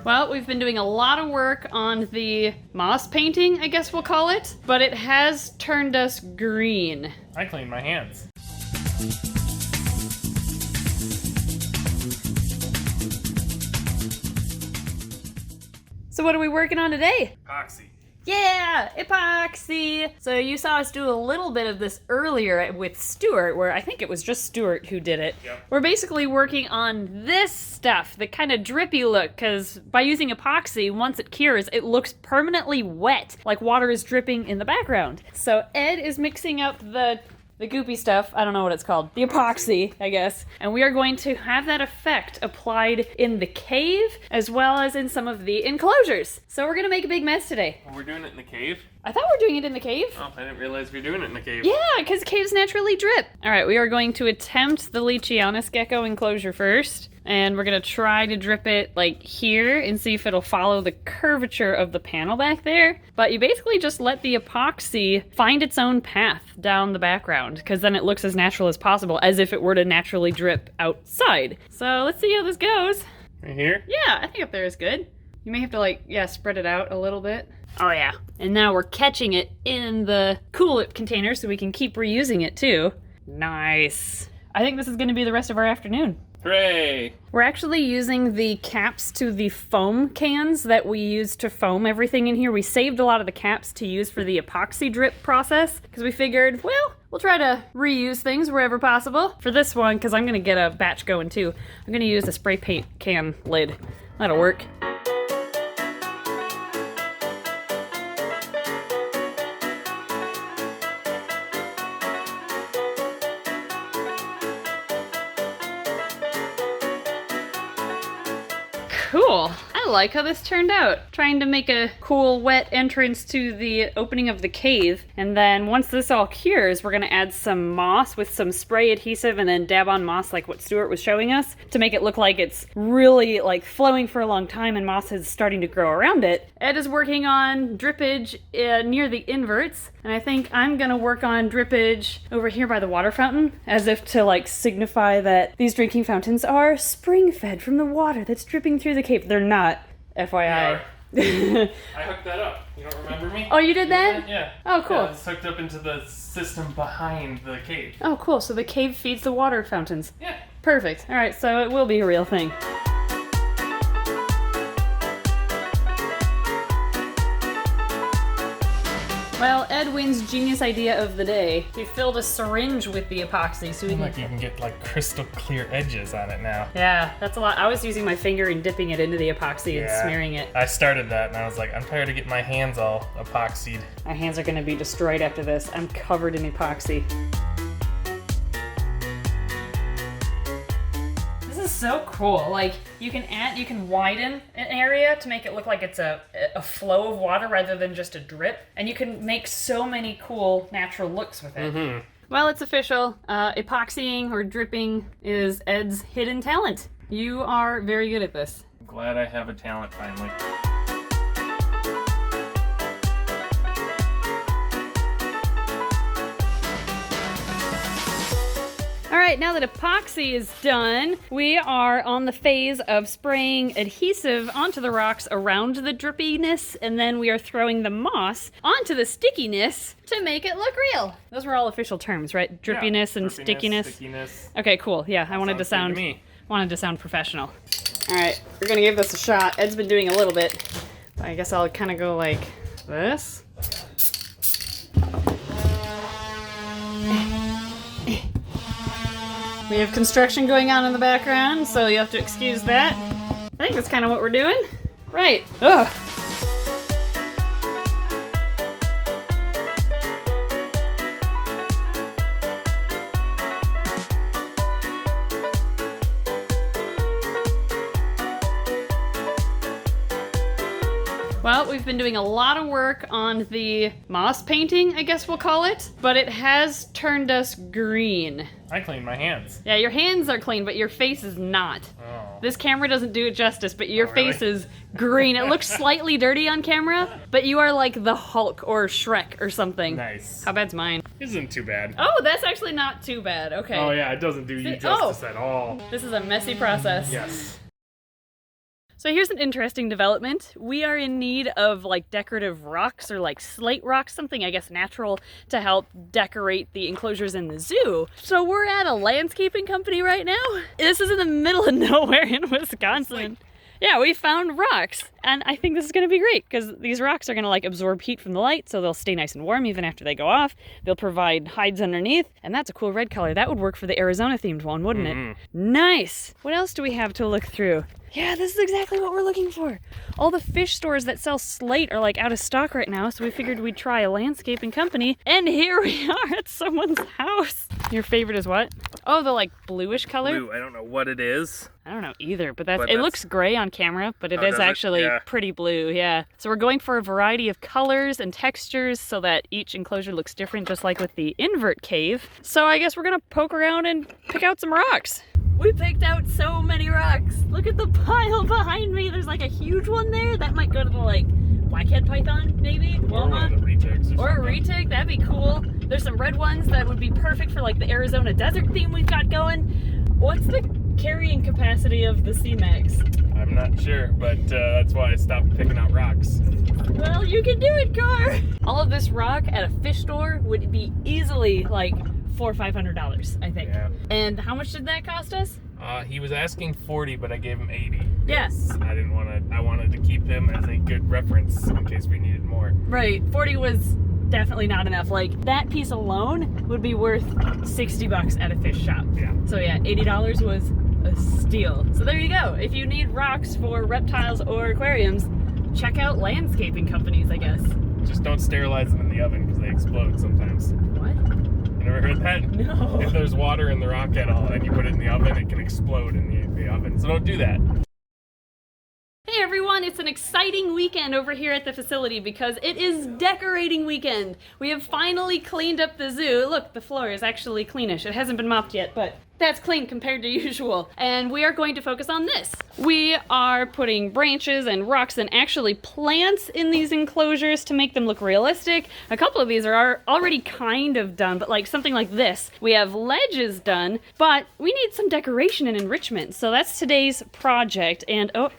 Well, we've been doing a lot of work on the moss painting, I guess we'll call it, but it has turned us green. I cleaned my hands. So what are we working on today? Epoxy. Yeah, epoxy! So you saw us do a little bit of this earlier with Stuart, where I think it was just Stuart who did it. Yep. We're basically working on this stuff, the kind of drippy look, because by using epoxy, once it cures, it looks permanently wet, like water is dripping in the background. So Ed is mixing up the goopy stuff, I don't know what it's called, the epoxy, I guess. And we are going to have that effect applied in the cave, as well as in some of the enclosures. So we're gonna make a big mess today. Oh, we're doing it in the cave? I thought we were doing it in the cave. Oh, I didn't realize we were doing it in the cave. Yeah, because caves naturally drip. All right, we are going to attempt the Leachianus Gekko enclosure first. And we're gonna try to drip it like here and see if it'll follow the curvature of the panel back there. But you basically just let the epoxy find its own path down the background, because then it looks as natural as possible, as if it were to naturally drip outside. So let's see how this goes. Right here? Yeah, I think up there is good. You may have to spread it out a little bit. Oh yeah. And now we're catching it in the Cool container so we can keep reusing it too. Nice. I think this is gonna be the rest of our afternoon. Hooray! We're actually using the caps to the foam cans that we use to foam everything in here. We saved a lot of the caps to use for the epoxy drip process because we figured, well, we'll try to reuse things wherever possible. For this one, because I'm gonna get a batch going too, I'm gonna use a spray paint can lid. That'll work. Cool. I like how this turned out. Trying to make a cool wet entrance to the opening of the cave. And then once this all cures, we're gonna add some moss with some spray adhesive and then dab on moss like what Stuart was showing us to make it look like it's really flowing for a long time and moss is starting to grow around it. Ed is working on drippage near the inverts. And I think I'm gonna work on drippage over here by the water fountain, as if to signify that these drinking fountains are spring-fed from the water that's dripping through the cave. They're not, FYI. I hooked that up. You don't remember me? Oh, you did that? Yeah. Oh, cool. Yeah, it's hooked up into the system behind the cave. Oh, cool. So the cave feeds the water fountains. Yeah. Perfect. All right, so it will be a real thing. Well, Ed wins genius idea of the day. He filled a syringe with the epoxy so we Look, you can get crystal clear edges on it now. Yeah, that's a lot. I was using my finger and dipping it into the epoxy and smearing it. I started that and I was like, I'm tired of getting my hands all epoxied. My hands are gonna be destroyed after this. I'm covered in epoxy. This is so cool. You can widen an area to make it look like it's a flow of water rather than just a drip. And you can make so many cool natural looks with it. Mm-hmm. Well, it's official. Epoxying or dripping is Ed's hidden talent. You are very good at this. I'm glad I have a talent finally. All right, now that epoxy is done, we are on the phase of spraying adhesive onto the rocks around the drippiness, and then we are throwing the moss onto the stickiness to make it look real. Those were all official terms, right? Drippiness and stickiness. Okay, cool. Yeah, I wanted to sound professional. All right, we're gonna give this a shot. Ed's been doing a little bit. I guess I'll kind of go like this. We have construction going on in the background, so you have to excuse that. I think that's kind of what we're doing. Right. Ugh. Well, we've been doing a lot of work on the moss painting, I guess we'll call it, but it has turned us green. I cleaned my hands. Yeah, your hands are clean, but your face is not. Oh. This camera doesn't do it justice, but your really? face is green. It looks slightly dirty on camera, but you are like the Hulk or Shrek or something. Nice. How bad's mine? Isn't too bad. Oh, that's actually not too bad. Okay. Oh yeah, it doesn't do you justice at all. This is a messy process. Yes. So here's an interesting development. We are in need of like decorative rocks or like slate rocks, something I guess natural to help decorate the enclosures in the zoo. So we're at a landscaping company right now. This is in the middle of nowhere in Wisconsin. Yeah, we found rocks, and I think this is going to be great because these rocks are going to like absorb heat from the light, so they'll stay nice and warm even after they go off. They'll provide hides underneath, and that's a cool red color. That would work for the Arizona themed one, wouldn't it? Nice. What else do we have to look through? Yeah, this is exactly what we're looking for. All the fish stores that sell slate are like out of stock right now, so we figured we'd try a landscaping company, and here we are at someone's house. Your favorite is what? Oh, the like bluish color? Blue, I don't know what it is. I don't know either, but it looks gray on camera, but it is actually pretty blue, yeah. So we're going for a variety of colors and textures so that each enclosure looks different, just like with the invert cave. So I guess we're gonna poke around and pick out some rocks. We picked out so many rocks. Look at the pile behind me. There's like a huge one there. That might go to the like blackhead python, maybe? Or one of the retigs or a retic, that'd be cool. There's some red ones that would be perfect for like the Arizona desert theme we've got going. What's the carrying capacity of the C-Max? I'm not sure, but that's why I stopped picking out rocks. Well, you can do it, Car! All of this rock at a fish store would be easily like $400 or $500, I think. Yeah. And how much did that cost us? He was asking 40, but I gave him 80. Yes. I wanted to keep him as a good reference in case we needed more. Right, 40 was definitely not enough. Like, that piece alone would be worth $60 at a fish shop. Yeah. So yeah, $80 was a steal. So there you go. If you need rocks for reptiles or aquariums, check out landscaping companies, I guess. Just don't sterilize them in the oven because they explode sometimes. What? You never heard that? No. If there's water in the rock at all and you put it in the oven, it can explode in the oven. So don't do that. Hey everyone, it's an exciting weekend over here at the facility because it is decorating weekend. We have finally cleaned up the zoo. Look, the floor is actually cleanish. It hasn't been mopped yet, but that's clean compared to usual. And we are going to focus on this. We are putting branches and rocks and actually plants in these enclosures to make them look realistic. A couple of these are already kind of done, but like something like this. We have ledges done, but we need some decoration and enrichment. So that's today's project. And oh,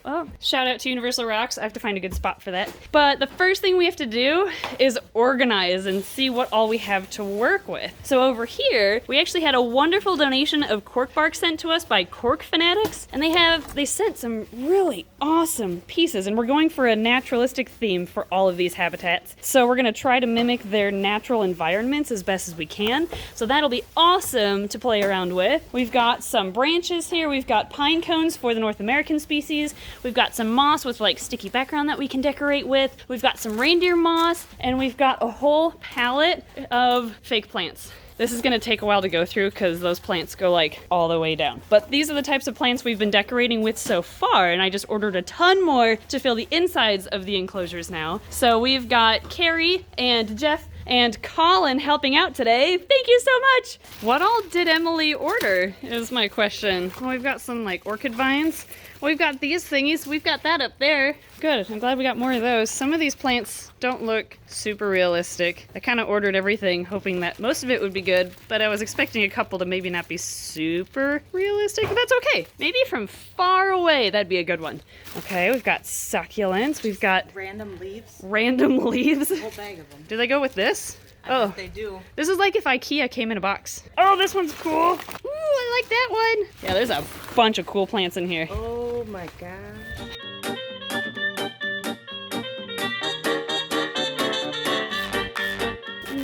shout out to Universal Rocks. I have to find a good spot for that. But the first thing we have to do is organize and see what all we have to work with. So over here, we actually had a wonderful donation of cork bark sent to us by Cork Fanatikz, and they sent some really awesome pieces, and we're going for a naturalistic theme for all of these habitats. So we're going to try to mimic their natural environments as best as we can. So that'll be awesome to play around with. We've got some branches here. We've got pine cones for the North American species. We've got some moss with like sticky background that we can decorate with. We've got some reindeer moss, and we've got a whole palette of fake plants. This is going to take a while to go through because those plants go like all the way down. But these are the types of plants we've been decorating with so far, and I just ordered a ton more to fill the insides of the enclosures now. So we've got Carrie and Jeff and Colin helping out today. Thank you so much! What all did Emily order is my question. Well, we've got some like orchid vines. We've got these thingies. We've got that up there. Good. I'm glad we got more of those. Some of these plants don't look super realistic. I kind of ordered everything hoping that most of it would be good, but I was expecting a couple to maybe not be super realistic, but that's okay. Maybe from far away, that'd be a good one. Okay, we've got succulents. We've got random leaves. Random leaves. A whole bag of them. Do they go with this? I bet they do. This is like if IKEA came in a box. Oh, this one's cool. Ooh, I like that one. Yeah, there's a bunch of cool plants in here. Oh my gosh.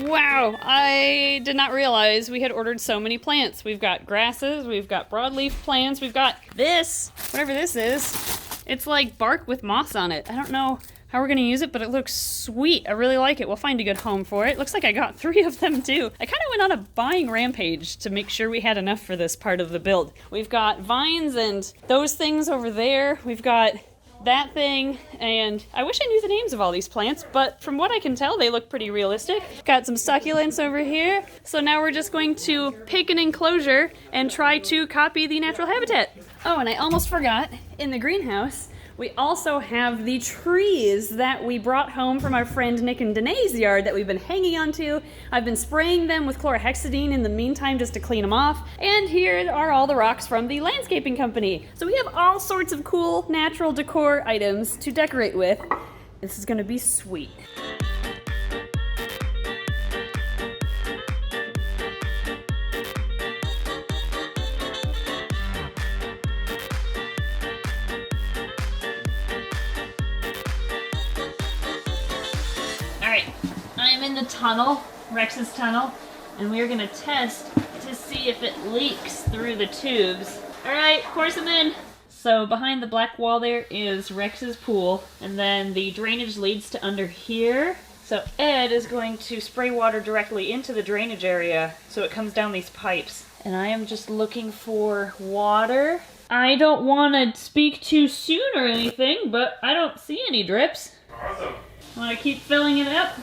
Wow, I did not realize we had ordered so many plants. We've got grasses, we've got broadleaf plants, we've got this, whatever this is. It's like bark with moss on it. I don't know how we're gonna use it, but it looks sweet. I really like it. We'll find a good home for it. Looks like I got 3 of them too. I kind of went on a buying rampage to make sure we had enough for this part of the build. We've got vines and those things over there. We've got that thing, and I wish I knew the names of all these plants, but from what I can tell, they look pretty realistic. Got some succulents over here. So now we're just going to pick an enclosure and try to copy the natural habitat. Oh, and I almost forgot, in the greenhouse, We also have the trees that we brought home from our friend Nick and Danae's yard that we've been hanging onto. I've been spraying them with chlorhexidine in the meantime just to clean them off. And here are all the rocks from the landscaping company. So we have all sorts of cool natural decor items to decorate with. This is gonna be sweet. I'm in the tunnel, Rex's tunnel, and we're gonna test to see if it leaks through the tubes. Alright, course them in. So behind the black wall there is Rex's pool, and then the drainage leads to under here. So Ed is going to spray water directly into the drainage area so it comes down these pipes. And I am just looking for water. I don't want to speak too soon or anything, but I don't see any drips. Awesome. Want to keep filling it up?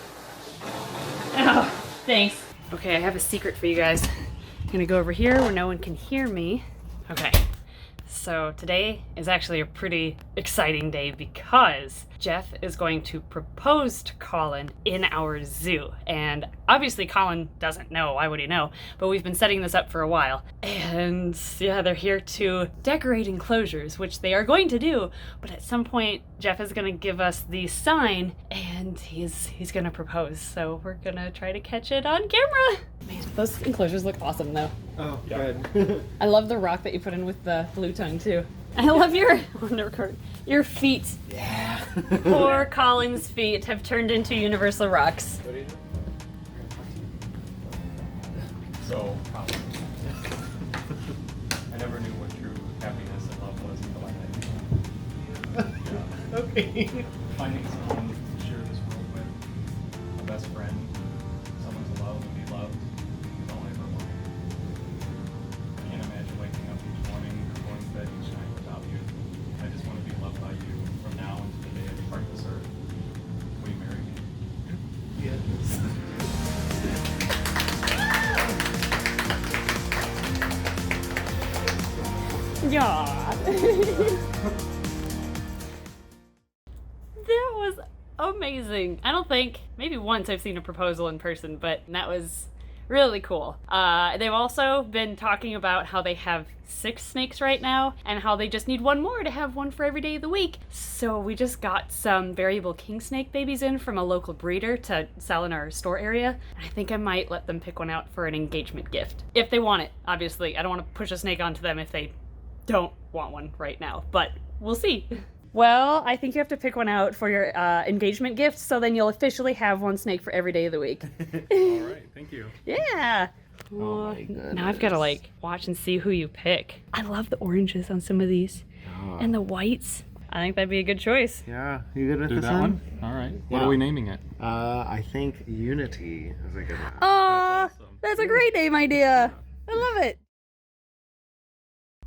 Oh, thanks. Okay, I have a secret for you guys. I'm gonna go over here where no one can hear me. Okay, so today is actually a pretty exciting day because Jeff is going to propose to Colin in our zoo. And obviously Colin doesn't know, why would he know? But we've been setting this up for a while. And yeah, they're here to decorate enclosures, which they are going to do. But at some point, Jeff is gonna give us the sign and he's gonna propose. So we're gonna try to catch it on camera. Man, those enclosures look awesome though. Oh, good. I love the rock that you put in with the blue tongue too. I love your feet. Yeah. Poor Colin's feet have turned into universal rocks. What do you do? So, I never knew what true happiness and love was until I met you. Yeah. Okay. Finding someone to share this world with, a best friend, someone to love and be loved, is all I ever wanted. I can't imagine waking up each morning or going to bed each night without you. I just want to be loved by you from now until the day I depart this earth. Will you marry me? Yes. Yeah. That was amazing. I don't think, maybe once I've seen a proposal in person, but that was really cool. They've also been talking about how they have 6 snakes right now and how they just need one more to have one for every day of the week. So we just got some variable king snake babies in from a local breeder to sell in our store area. And I think I might let them pick one out for an engagement gift. If they want it, obviously. I don't want to push a snake onto them if they don't want one right now, but we'll see. Well, I think you have to pick one out for your engagement gift, so then you'll officially have one snake for every day of the week. All right, thank you. Yeah. Oh my goodness. Now I've got to like watch and see who you pick. I love the oranges on some of these. Oh. And the whites. I think that'd be a good choice. Yeah, you good with Do this that one? All right. What Yeah. are we naming it? I think Unity is a good one. Aw, That's awesome. that's a great name idea. I love it.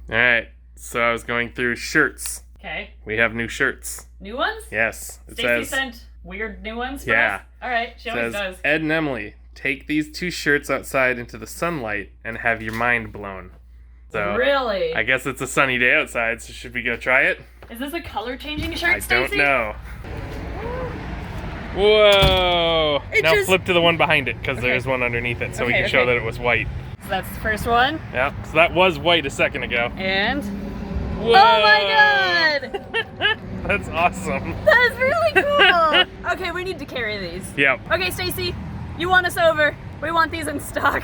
All right. So I was going through shirts. Okay. We have new shirts. New ones? Yes. It 60 says, cent weird new ones for Yeah. us? All right, she always says does. Ed and Emily, take these 2 shirts outside into the sunlight and have your mind blown. So Really? I guess it's a sunny day outside, so should we go try it? Is this a color changing shirt, I Stacey? don't know. Whoa! It Now just- flip to the one behind it, because Okay. there's one underneath it, so we Okay, can show okay. that it was white. So that's the first one. Yeah, so that was white a second ago. And Whoa! oh my god! That's awesome. That is really cool. Okay, we need to carry these. Yep. Okay, Stacy, you want us over. We want these in stock.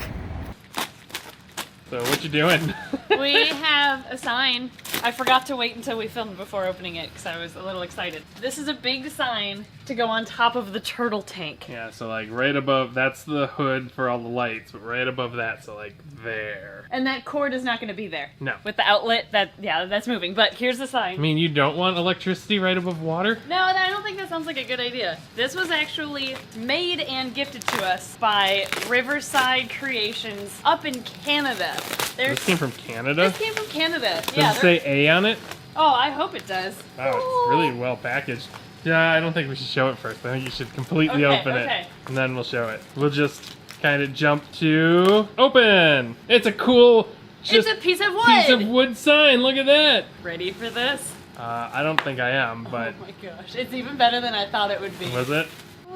So what you doing? We have a sign. I forgot to wait until we filmed before opening it because I was a little excited. This is a big sign to go on top of the turtle tank. Yeah, so like right above, that's the hood for all the lights, but right above that, so like there. And that cord is not going to be there. No. With the outlet, that's moving. But here's the I sign. mean, you don't want electricity right above water? No, I don't think that sounds like a good idea. This was actually made and gifted to us by Riverside Creations up in Canada. This came from Canada? This came from Canada. Does Yeah. it say A on it? Oh, I hope it does. Oh, it's really well packaged. Yeah, I don't think we should show it first. I think you should completely Okay, open okay. it, and then we'll show it. We'll just kind of jump to open. It's a cool, just It's a piece of wood. piece of wood sign. Look at that. Ready for this? I don't think I am, but Oh my gosh, it's even better than I thought it would be. was it?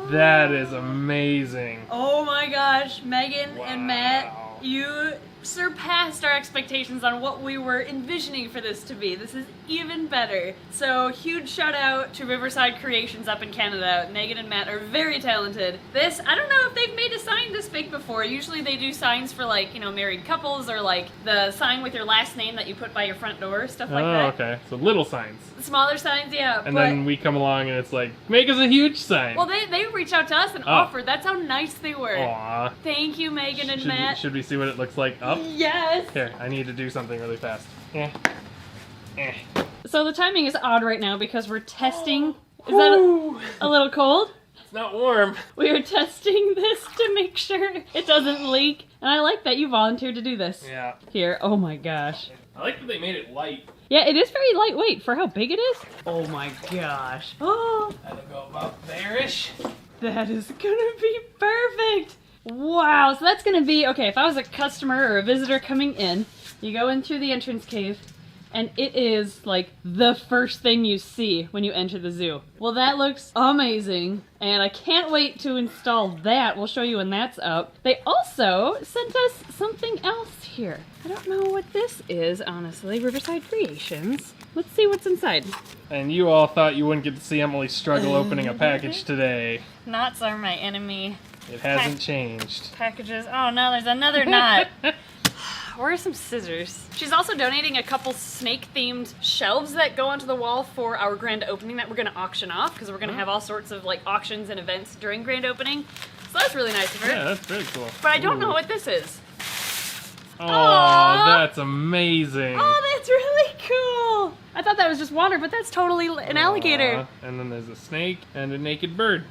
That is amazing. Oh my gosh, Megan and Matt, Wow. you surpassed our expectations on what we were envisioning for this to be. This is even better. So huge shout out to Riverside Creations up in Canada. Megan and Matt are very talented. This, I don't know if they've made a sign this big before. Usually they do signs for like, you know, married couples or like the sign with your last name that you put by your front door, stuff like Oh, that. okay. So little signs. Smaller signs, yeah. And but, then we come along and it's like, make us a huge sign. well, they reached out to us and Oh. offered. That's how nice they were. Aw. Thank you, Megan and Should, Matt. should we see what it looks like up? Yes. Here, I need to do something really fast. Eh. Eh. So the timing is odd right now because we're testing. Is that a little cold? It's not warm. We are testing this to make sure it doesn't leak. And I like that you volunteered to do this. Yeah. Here, oh my gosh. I like that they made it light. Yeah, it is very lightweight for how big it is. Oh my gosh. Oh, That'll go about there-ish. that is gonna be perfect. Wow, so that's gonna be, okay, if I was a customer or a visitor coming in, you go in through the entrance cave, and it is like the first thing you see when you enter the zoo. Well, that looks amazing, and I can't wait to install that. We'll show you when that's up. They also sent us something else here. I don't know what this is, honestly. Riverside Creations. Let's see what's inside. And you all thought you wouldn't get to see Emily struggle opening a package today. Knots are my enemy. It hasn't changed. Packages. Oh no, there's another knot. Where are some scissors? She's also donating a couple snake-themed shelves that go onto the wall for our grand opening that we're gonna auction off because we're gonna have all sorts of like auctions and events during grand opening. So that's really nice of her. Yeah, that's very cool. But I don't know what this is. Oh, Aw. that's amazing. Oh, that's really cool. I thought that was just water, but that's totally an alligator. Aw, and then there's a snake and a naked bird.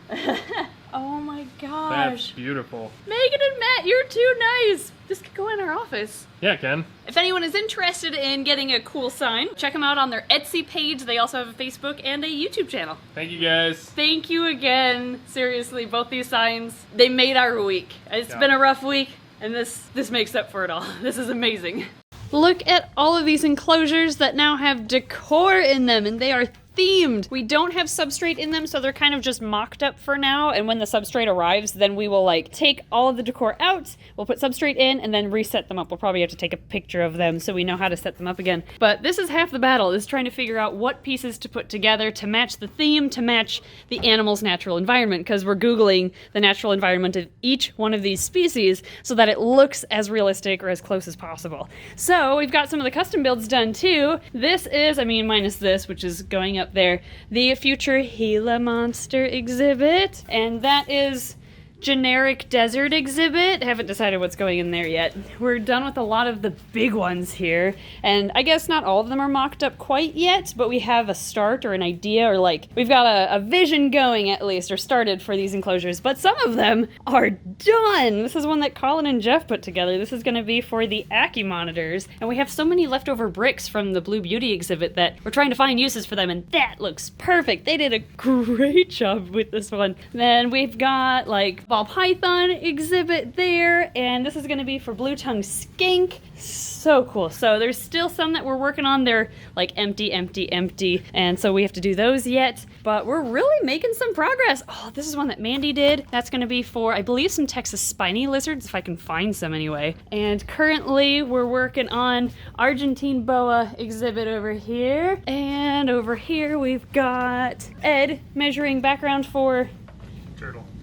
Oh my That's gosh. beautiful. Megan and Matt, you're too nice. This could go in our office. Yeah, Ken. If anyone is interested in getting a cool sign, check them out on their Etsy page. They also have a Facebook and a YouTube channel. Thank you guys. Thank you again. Seriously, both these signs, they made our week. It's been a rough week, and this makes up for it all. This is amazing. Look at all of these enclosures that now have decor in them, and they are themed. We don't have substrate in them, so they're kind of just mocked up for now, and when the substrate arrives, then we will like take all of the decor out, we'll put substrate in, and then reset them up. We'll probably have to take a picture of them so we know how to set them up again. But this is half the battle, is trying to figure out what pieces to put together to match the theme, to match the animal's natural environment, because we're Googling the natural environment of each one of these species so that it looks as realistic or as close as possible. So we've got some of the custom builds done too. This is, I mean, minus this, which is going up there, the future Gila monster exhibit, and that is generic desert exhibit. Haven't decided what's going in there yet. We're done with a lot of the big ones here, and I guess not all of them are mocked up quite yet, but we have a start or an idea, or like we've got a vision going at least, or started for these enclosures, but some of them are done. This is one that Colin and Jeff put together. This is going to be for the Ackie monitors, and we have so many leftover bricks from the Blue Beauty exhibit that we're trying to find uses for them, and that looks perfect. They did a great job with this one. Then we've got like ball python exhibit there, and this is going to be for blue tongue skink. So cool. So there's still some that we're working on. They're like empty, and so we have to do those yet, but we're really making some progress. Oh, this is one that Mandy did. That's going to be for, I believe, some Texas spiny lizards, if I can find some anyway. And currently we're working on Argentine Boa Exhibit over here, and over here we've got Ed measuring background for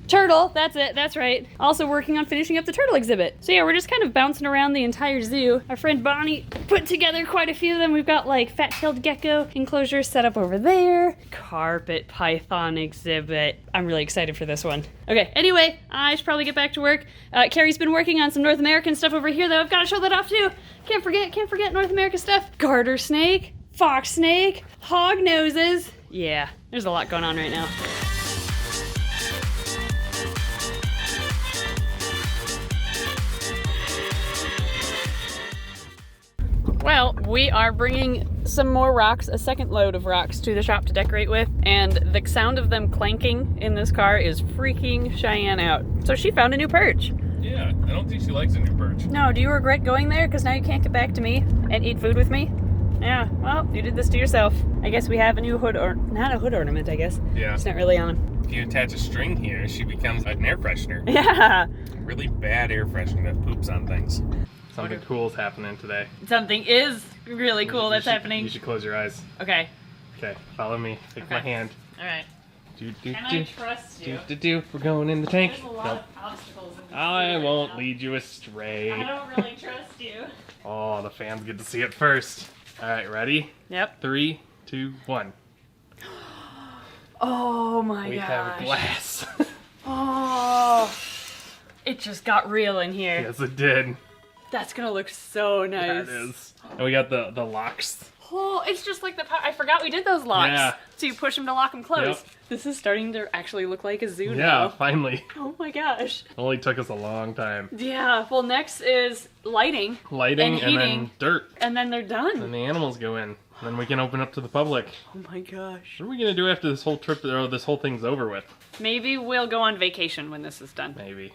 Turtle, that's it, that's right. Also working on finishing up the turtle exhibit. So yeah, we're just kind of bouncing around the entire zoo. Our friend Bonnie put together quite a few of them. We've got like fat-tailed gecko enclosure set up over there. Carpet python exhibit. I'm really excited for this one. Okay, anyway, I should probably get back to work. Carrie's been working on some North American stuff over here though. I've got to show that off too. Can't forget North America stuff. Garter snake, fox snake, hog noses. Yeah, there's a lot going on right now. Well, we are bringing some more rocks, a second load of rocks to the shop to decorate with, and the sound of them clanking in this car is freaking Cheyenne out. So she found a new perch. Yeah, I don't think she likes a new perch. No, do you regret going there? Because now you can't get back to me and eat food with me? Yeah, well, you did this to yourself. I guess we have a new hood, or not a hood ornament, I guess. Yeah. It's not really on. If you attach a string here, she becomes an air freshener. Yeah. Really bad air freshener that poops on things. Something cool's happening today. Something is really cool that's happening. You should close your eyes. Okay. Okay, follow me. Take my Okay. hand. All right. Do, do, Can do. I trust you? We're going in the tank. There's a lot Nope. of obstacles in this I right won't now. lead you astray. I don't really trust you. Oh, the fans get to see it first. All right, ready? Yep. 3, 2, 1. Oh my We gosh. have glass. Oh. It just got real in here. Yes, it did. That's gonna look so nice. That is. And we got the locks. Oh, it's just like the I forgot we did those locks. Yeah. So you push them to lock them closed. Yep. This is starting to actually look like a zoo Yeah, now. finally. Oh my gosh. Only took us a long time. Yeah, well next is lighting. Lighting And and then heating. dirt. And then they're done. And the animals go in. Then we can open up to the public. Oh my gosh. What are we gonna do after this whole trip, or this whole thing's over with? Maybe we'll go on vacation when this is done. Maybe.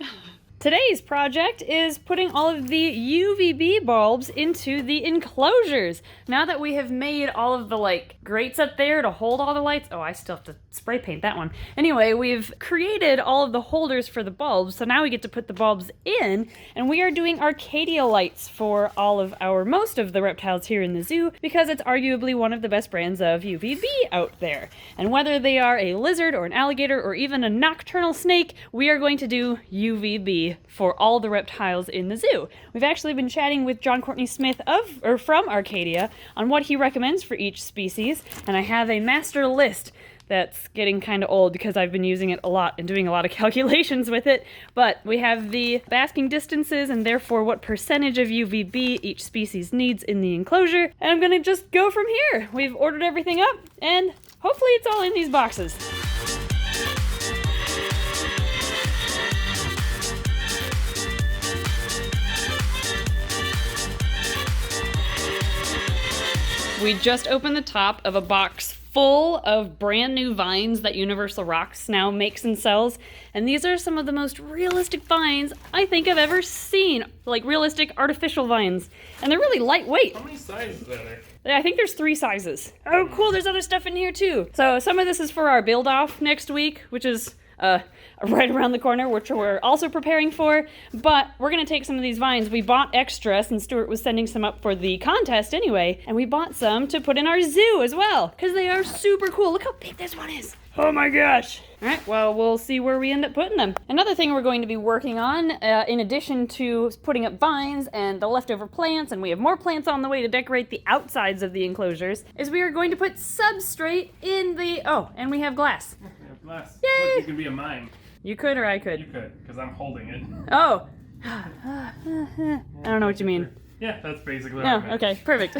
Today's project is putting all of the UVB bulbs into the enclosures. Now that we have made all of the grates up there to hold all the lights, oh, I still have to spray paint that one. Anyway, we've created all of the holders for the bulbs, so now we get to put the bulbs in, and we are doing Arcadia Lights for most of the reptiles here in the zoo, because it's arguably one of the best brands of UVB out there. And whether they are a lizard or an alligator or even a nocturnal snake, we are going to do UVB for all the reptiles in the zoo. We've actually been chatting with John Courtney Smith from Arcadia on what he recommends for each species, and I have a master list that's getting kind of old because I've been using it a lot and doing a lot of calculations with it. But we have the basking distances and therefore what percentage of UVB each species needs in the enclosure, and I'm gonna just go from here. We've ordered everything up, and hopefully it's all in these boxes. We just opened the top of a box full of brand new vines that Universal Rocks now makes and sells. And these are some of the most realistic vines I think I've ever seen. Like realistic artificial vines. And they're really lightweight. How many sizes are there? I think there's 3 sizes. Oh, cool, there's other stuff in here too. So some of this is for our build off next week, which is right around the corner, which we're also preparing for. But we're gonna take some of these vines. We bought extra since Stuart was sending some up for the contest anyway, and we bought some to put in our zoo as well, because they are super cool. Look how big this one is. Oh my gosh. All right, well, we'll see where we end up putting them. Another thing we're going to be working on, in addition to putting up vines and the leftover plants, and we have more plants on the way to decorate the outsides of the enclosures, is we are going to put substrate in the, and we have glass. We have glass. Yay! Look, you can be a mime. You could or I You could. could, because I'm holding it. Oh. I don't know what you mean. Yeah, that's basically what I Oh, meant. okay, perfect.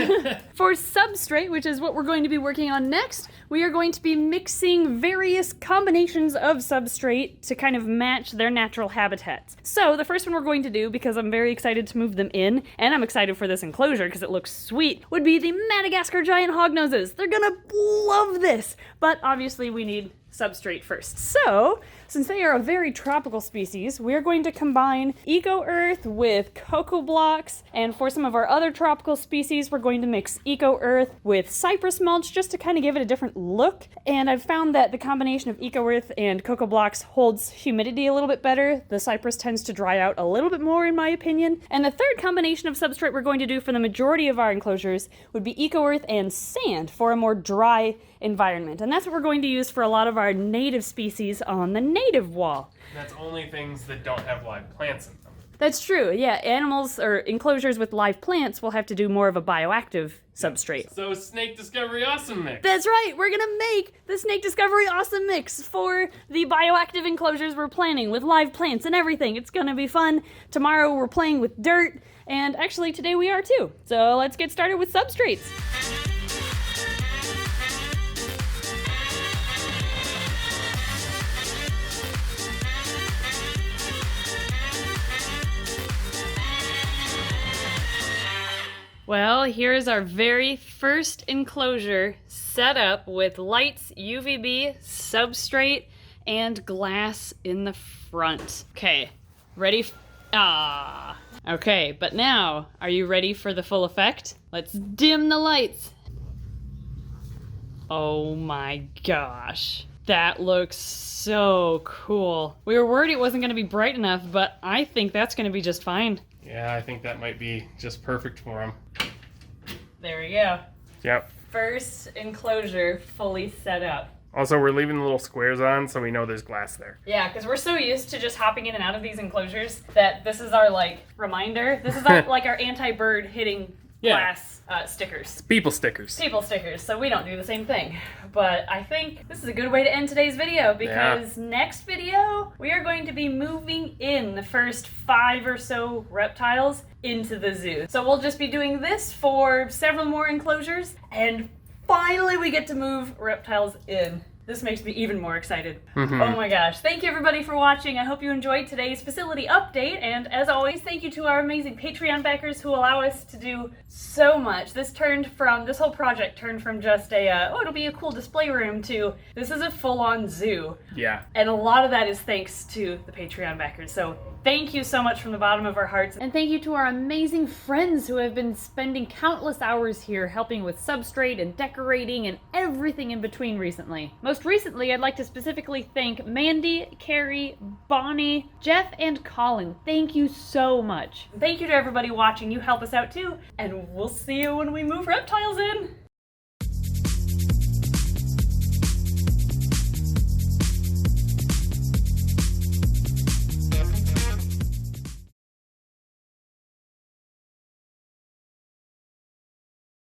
For substrate, which is what we're going to be working on next, we are going to be mixing various combinations of substrate to kind of match their natural habitats. So the first one we're going to do, because I'm very excited to move them in, and I'm excited for this enclosure because it looks sweet, would be the Madagascar giant hognoses. They're gonna love this, but obviously we need substrate first. So, since they are a very tropical species, we're going to combine Eco Earth with Cocoa Blocks, and for some of our other tropical species, we're going to mix Eco Earth with Cypress Mulch just to kind of give it a different look. And I've found that the combination of Eco Earth and Cocoa Blocks holds humidity a little bit better. The cypress tends to dry out a little bit more, in my opinion. And the third combination of substrate we're going to do for the majority of our enclosures would be Eco Earth and sand for a more dry environment. And that's what we're going to use for a lot of our native species on the native wall. That's only things that don't have live plants in them. That's true, yeah. Animals or enclosures with live plants will have to do more of a bioactive substrate. So Snake Discovery Awesome Mix. That's right, we're gonna make the Snake Discovery Awesome Mix for the bioactive enclosures we're planning with live plants and everything. It's gonna be fun. Tomorrow we're playing with dirt, and actually today we are too. So let's get started with substrates. Well, here's our very first enclosure set up with lights, UVB, substrate, and glass in the front. Okay, ready? Okay, but now, are you ready for the full effect? Let's dim the lights Oh my gosh. That looks so cool. We were worried it wasn't going to be bright enough, but I think that's going to be just fine. Yeah, I think that might be just perfect for them. There we go. Yep. First enclosure fully set up. Also, we're leaving the little squares on so we know there's glass there. Yeah, because we're so used to just hopping in and out of these enclosures that this is our, like, reminder. This is our, like, our anti-bird hitting glass stickers. People stickers. People stickers, so we don't do the same thing. But I think this is a good way to end today's video because next video, we are going to be moving in the first 5 or so reptiles into the zoo. So we'll just be doing this for several more enclosures and finally we get to move reptiles in. This makes me even more excited. Oh my gosh. Thank you everybody for watching. I hope you enjoyed today's facility update. And as always, thank you to our amazing Patreon backers who allow us to do so much. This whole project turned from just it'll be a cool display room to this is a full-on zoo. Yeah. And a lot of that is thanks to the Patreon backers. So thank you so much from the bottom of our hearts. And thank you to our amazing friends who have been spending countless hours here helping with Substrate and decorating and everything in between recently. Most recently, I'd like to specifically thank Mandy, Carrie, Bonnie, Jeff, and Colin. Thank you so much. Thank you to everybody watching. You help us out too. And we'll see you when we move reptiles in.